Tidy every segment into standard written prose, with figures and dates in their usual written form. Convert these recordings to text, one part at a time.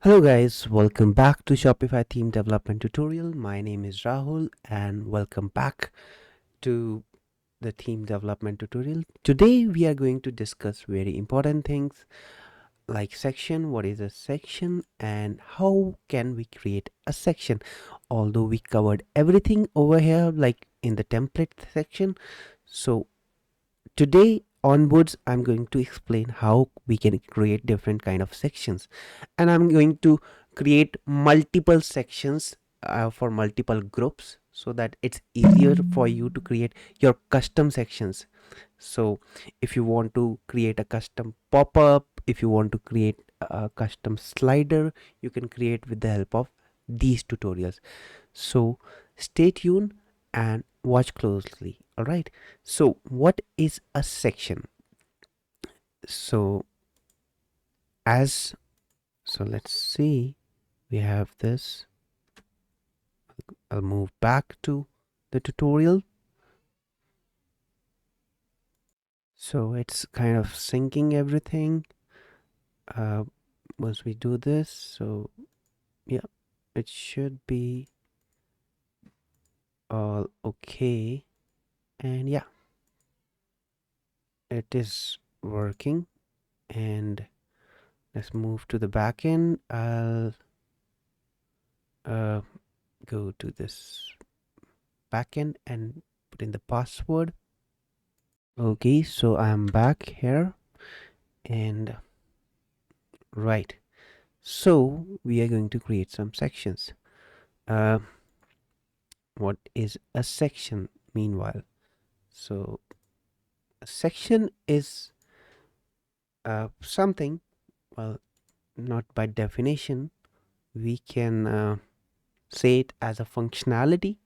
Hello guys, welcome back to Shopify theme development tutorial. My name is Rahul and welcome back to the theme development tutorial. Today we are going to discuss very important things like section, what is a section and how can we create a section. Although we covered everything over here like in the template section. So today onwards I'm going to explain how we can create different kind of sections, and I'm going to create multiple sections for multiple groups so that it's easier for you to create your custom sections. So if you want to create a custom pop-up, if you want to create a custom slider, you can create with the help of these tutorials. So stay tuned and watch closely. All right, so what is a section? So as so let's see, we have this. I'll move back to the tutorial. So it's kind of syncing everything once we do this. So yeah, it should be all okay. And yeah, it is working. And let's move to the back end. I'll go to this backend and put in the password. Okay, so I'm back here, and right, so we are going to create some sections. uh what is a section meanwhile? So a section is something, well, not by definition. We can say it as a functionality.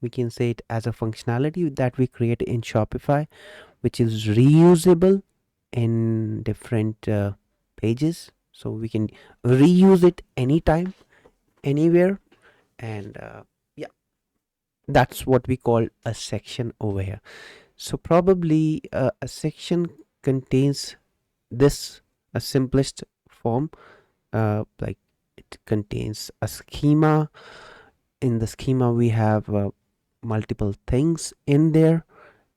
We can say it as a functionality that we create in Shopify, which is reusable in different pages. So we can reuse it anytime, anywhere. And yeah, that's what we call a section over here. So probably a section contains this, a simplest form, like it contains a schema. In the schema we have multiple things in there,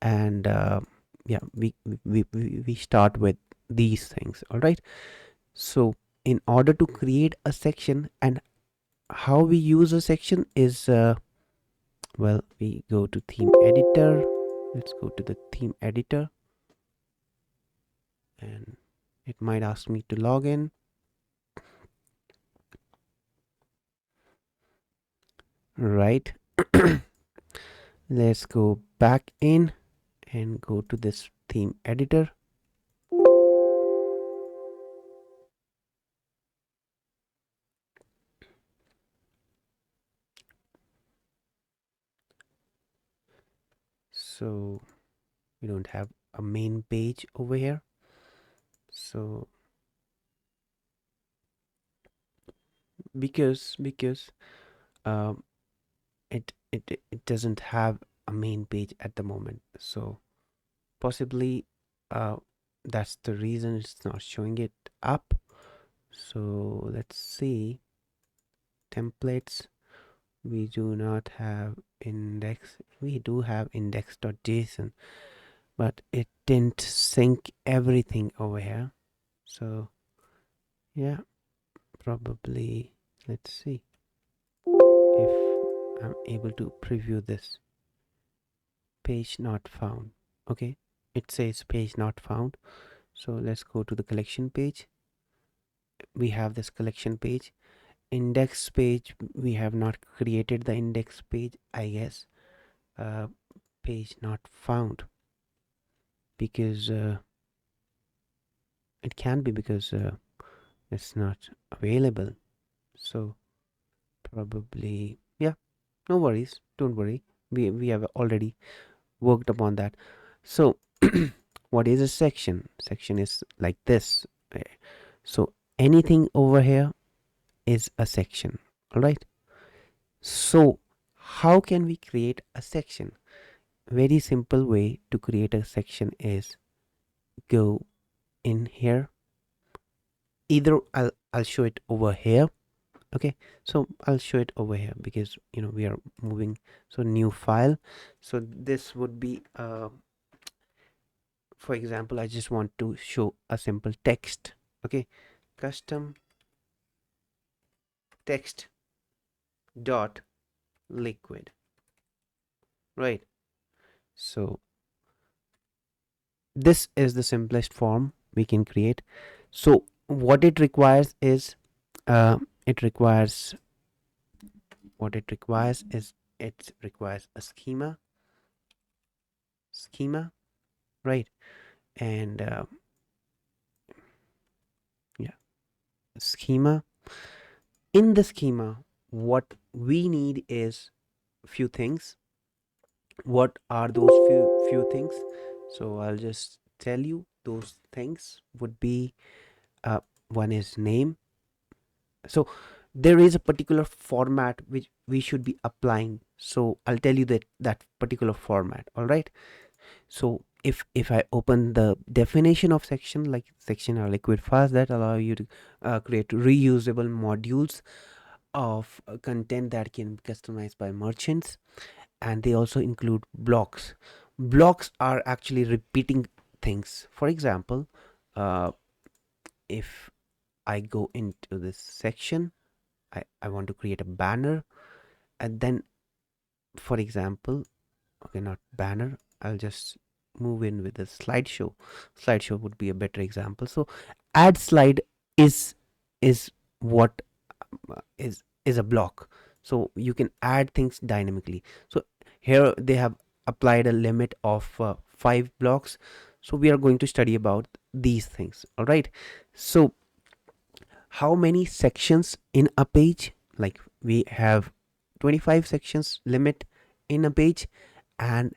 and yeah, we start with these things. All right, so in order to create a section, and how we use a section is well, we go to theme editor. Let's go to the theme editor, and it might ask me to log in. Right. Let's go back in and go to this theme editor. So we don't have a main page over here. So because um it doesn't have a main page at the moment, so possibly uh that's the reason it's not showing it up. So let's see, templates, we do not have index. We do have index.json, but it didn't sync everything over here. So yeah, probably, let's see if I'm able to preview this. Page not found. Okay, it says page not found. So let's go to the collection page. We have this collection page. Index page, we have not created the index page, I guess. Page not found, because it can be because it's not available. So probably, yeah, no worries, don't worry, we have already worked upon that. So what is a section? Section is like this. So anything over here is a section. All right, so how can we create a section? Very simple way to create a section is go in here. Either I'll show it over here. Okay, so I'll show it over here because we are moving. So new file. So this would be for example, I just want to show a simple text. Okay, custom text dot liquid, right? So this is the simplest form we can create. So what it requires is uh, it requires what it requires is it requires a schema, right? And yeah, schema. In the schema, what we need is few things. What are those few things? So I'll just tell you. Those things would be uh, one is name. So there is a particular format which we should be applying, so I'll tell you that particular format. All right, so if I open the definition of section, like section are liquid files that allow you to create reusable modules of content that can be customized by merchants, and they also include blocks. Blocks are actually repeating things. For example, uh, if I go into this section, I want to create a banner, and then for example, okay, not banner, I'll just move in with a slideshow would be a better example. So add slide is is what is a block, so you can add things dynamically. So here they have applied a limit of 5 blocks, so we are going to study about these things. All right, so how many sections in a page? Like we have 25 sections limit in a page, and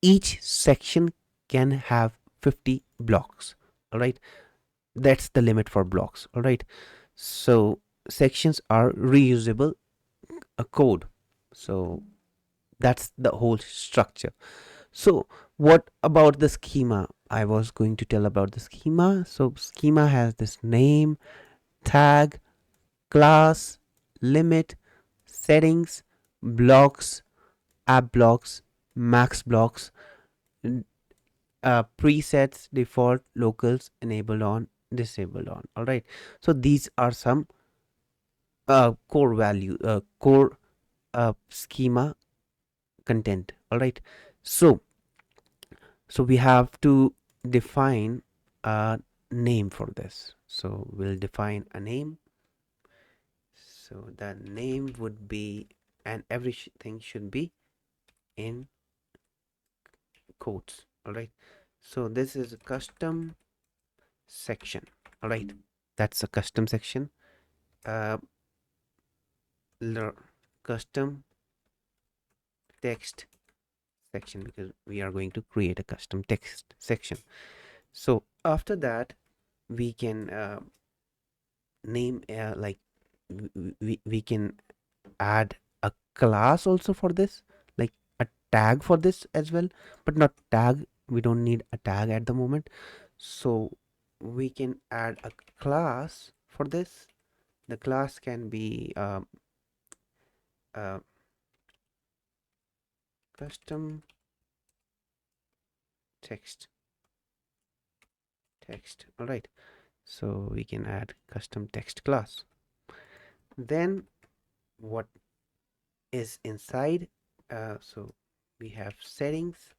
each section can have 50 blocks. All right, that's the limit for blocks. All right, so sections are reusable code. So that's the whole structure. So what about the schema? I was going to tell about the schema. So schema has this name, tag, class, limit, settings, blocks, app blocks, max blocks, presets, default, locals, enabled on, disabled on. All right, so these are some core schema content. All right, so we have to define a name for this. So we'll define a name. So the name would be, and everything should be in quotes. All right, so this is a custom section. All right, that's a custom section. uh Custom text section, because we are going to create a custom text section. So after that, we can name like we can add a class also for this, like a tag for this as well, but not tag. We don't need a tag at the moment, so we can add a class for this. The class can be uh, custom text. All right, so we can add custom text class. Then what is inside? So we have settings.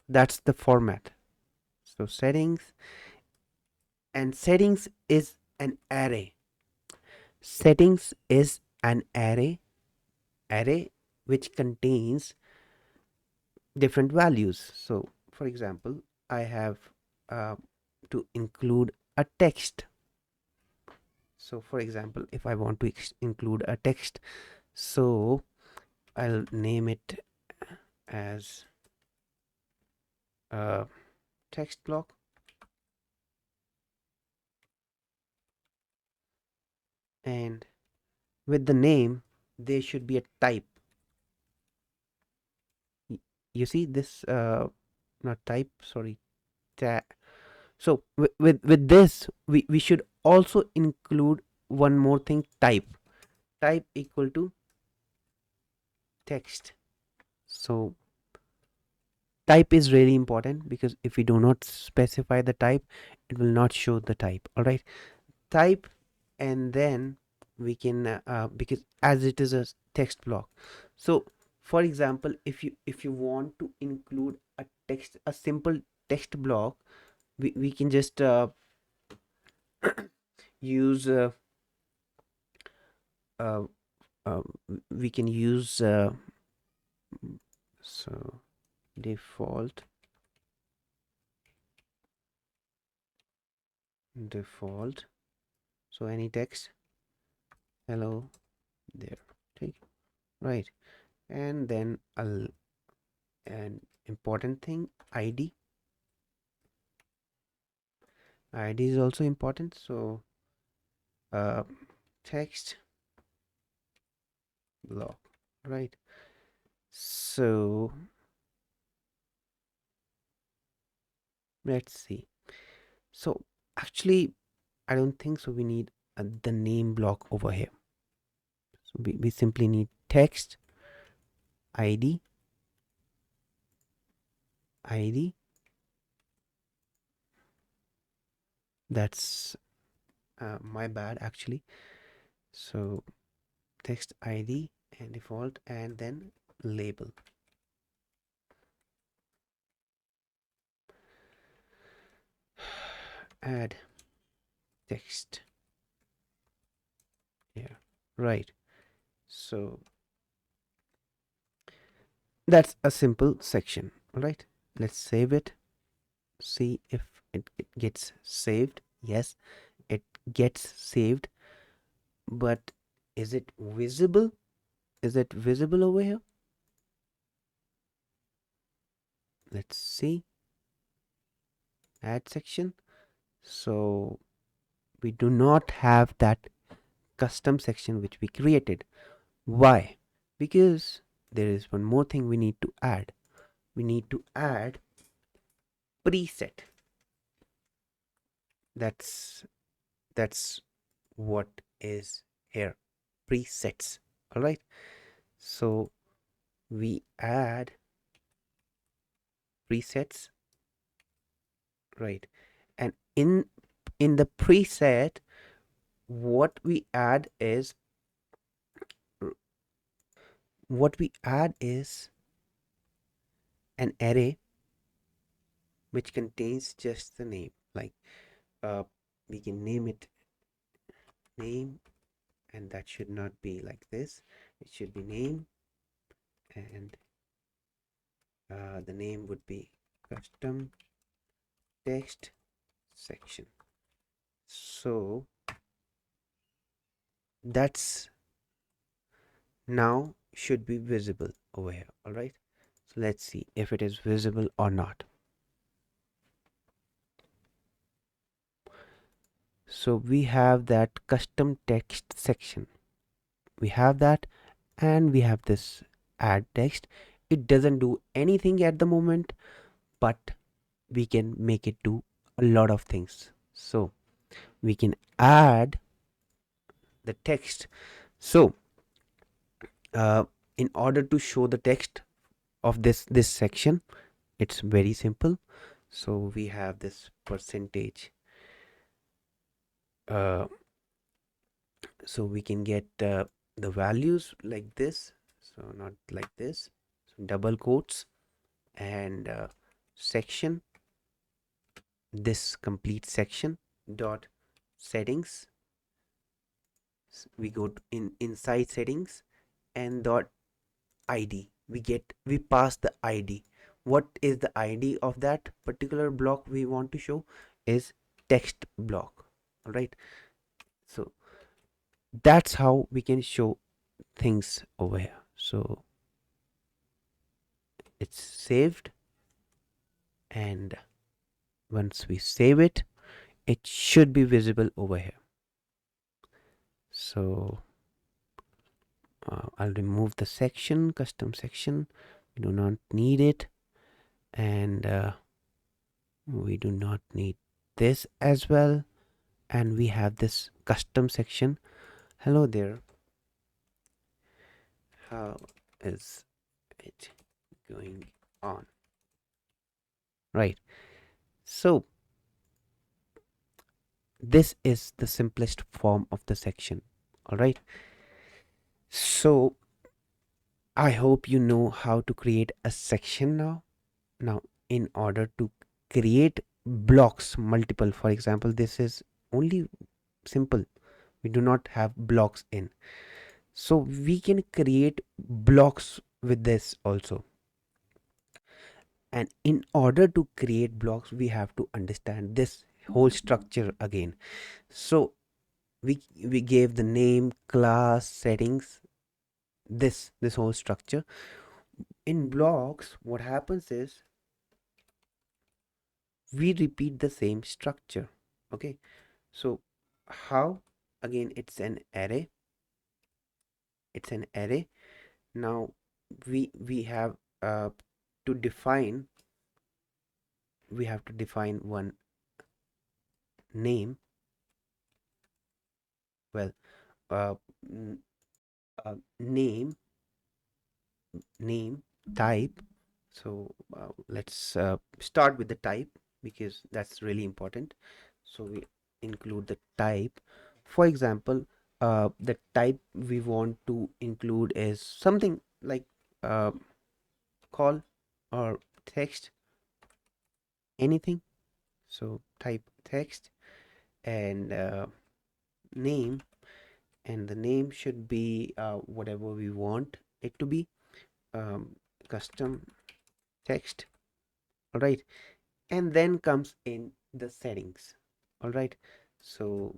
That's the format. So settings, and settings is an array. Settings is an array which contains different values. So for example, I have to include a text. So for example, if I want to include a text, so I'll name it as a text block, and with the name there should be a type. You see this not type, sorry, tag. So with this we should also include one more thing, type equal to text. So type is really important, because if we do not specify the type, it will not show the type. All right, type, and then we can because as it is a text block. So for example, if you want to include a simple text block, we can just use uh, uh, we can use so default, so any text, hello there, take, right, and then an important thing, id is also important. So uh, text block, right? So let's see. So actually, I don't think so we need the name block over here. So we simply need text id, that's my bad actually. So text id and default, and then label. Add text here, right? So that's a simple section. All right, let's save it, see if it gets saved. Yes, it gets saved, but is it visible? Is it visible over here? Let's see. Add section. So we do not have that custom section which we created. Why? Because there is one more thing we need to add. We need to add preset. That's what is here, presets. All right, so we add presets, right? And in the preset, what we add is an array which contains just the name. Like uh we can name it name, and that should not be like this. It should be name, and the name would be custom text section. So that's now should be visible over here. All right, so let's see if it is visible or not. So we have that custom text section, we have that, and we have this add text. It doesn't do anything at the moment, but we can make it do a lot of things. So we can add the text. So in order to show the text of this section, it's very simple. So we have this percentage, so we can get the values like this, so not like this, so double quotes, and section, this complete section dot settings. We go to inside settings, and dot id, we pass the id. What is the id of that particular block we want to show? Is text block. All right, so that's how we can show things over here. So it's saved, and once we save it, it should be visible over here. So I'll remove the section, custom section. We do not need it, and we do not need this as well. and we have this custom section. Hello there, how is it going on? Right, so this is the simplest form of the section. All right, so I hope you know how to create a section now. In order to create blocks multiple, for example, this is only simple, we do not have blocks in, so we can create blocks with this also. And in order to create blocks, we have to understand this whole structure again. So we gave the name, class, settings, this whole structure. In blocks, what happens is we repeat the same structure. Okay, so how? Again, it's an array. Now we have to define we have to define one name. Well, uh, n- name, type. So let's start with the type, because that's really important. So we include the type. For example, the type we want to include is something like uh, call or text, anything. So type text, and name, and the name should be whatever we want it to be, custom text. All right, and then comes in the settings. All right, so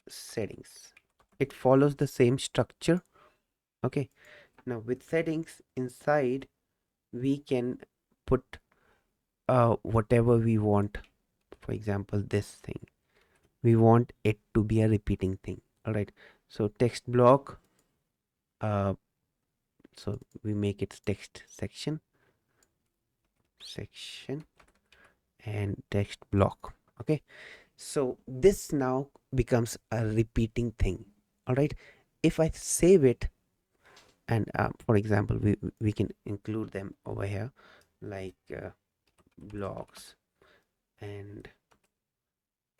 settings, it follows the same structure. Okay, now with settings inside, we can put whatever we want. For example, this thing, we want it to be a repeating thing. All right, so text block, uh, so we make it text section and text block. Okay, so this now becomes a repeating thing. All right, if I save it, and for example, we can include them over here, like blocks, and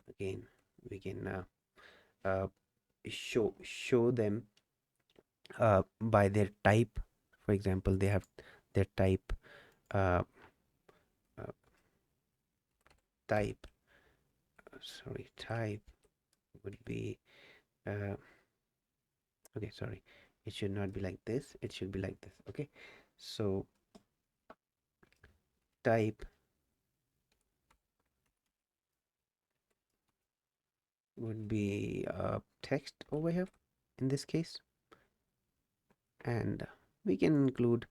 again we can uh, show them by their type. For example, they have their type, uh, uh, type type would be uh, okay, sorry, it should not be like this, it should be like this. Okay, so type would be text over here in this case, and we can include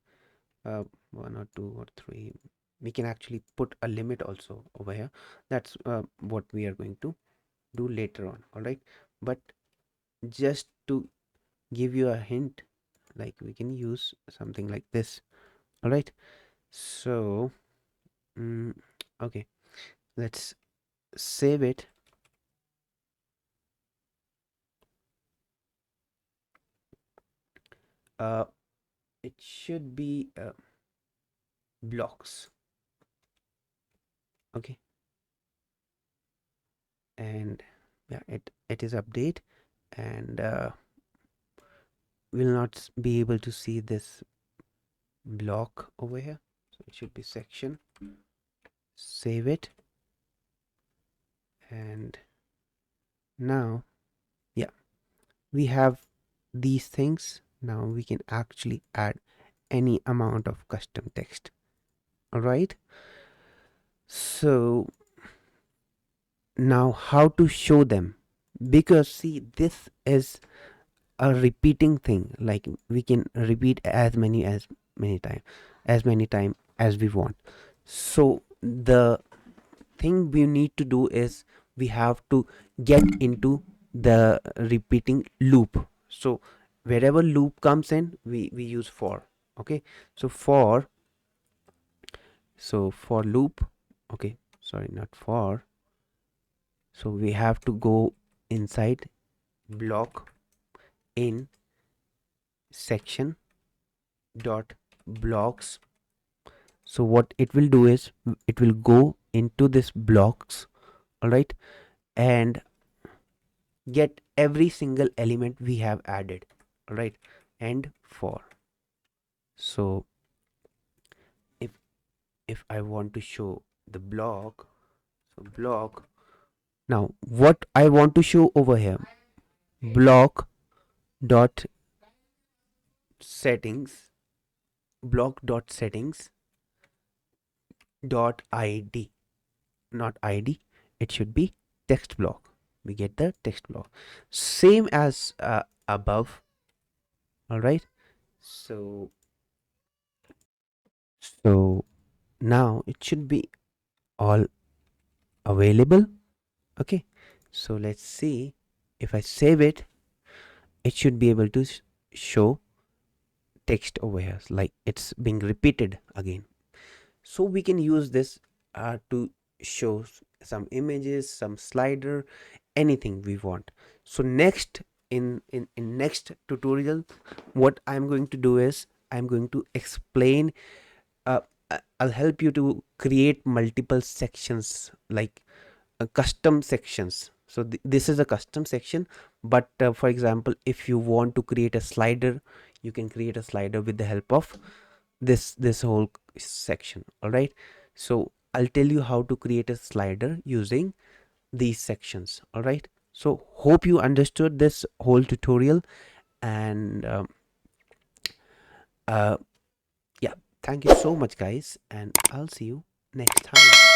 uh, one or two or three. We can actually put a limit also over here. That's what we are going to do later on. All right, but just to give you a hint, like we can use something like this. All right, so okay, let's save it. uh it should be blocks. Okay, and yeah, it is update, and will not be able to see this block over here, so it should be section. Save it, and now, yeah, we have these things. Now we can actually add any amount of custom text. All right, so now how to show them, because see, this is a repeating thing. Like we can repeat as many time as we want. So the thing we need to do is we have to get into the repeating loop. So wherever loop comes in, we use for. Okay, so for loop. Okay, sorry, not for, So we have to go inside block in section dot blocks. So what it will do is it will go into this blocks, all right, and get every single element we have added, all right, and for. So if I want to show the block, so block, now what I want to show over here, block dot settings, block dot settings dot id, not id, it should be text block. We get the text block same as above, all right. So now it should be all available. Okay, so let's see, if I save it, it should be able to show text over here, like it's being repeated again. So we can use this to show some images, some slider, anything we want. So next, in next tutorial, what I'm going to do is I'm going to explain, uh, I'll help you to create multiple sections, like custom sections. So this is a custom section, but for example, if you want to create a slider, you can create a slider with the help of this whole section, all right. So I'll tell you how to create a slider using these sections, all right. So hope you understood this whole tutorial, and uh, yeah, thank you so much guys, and I'll see you next time.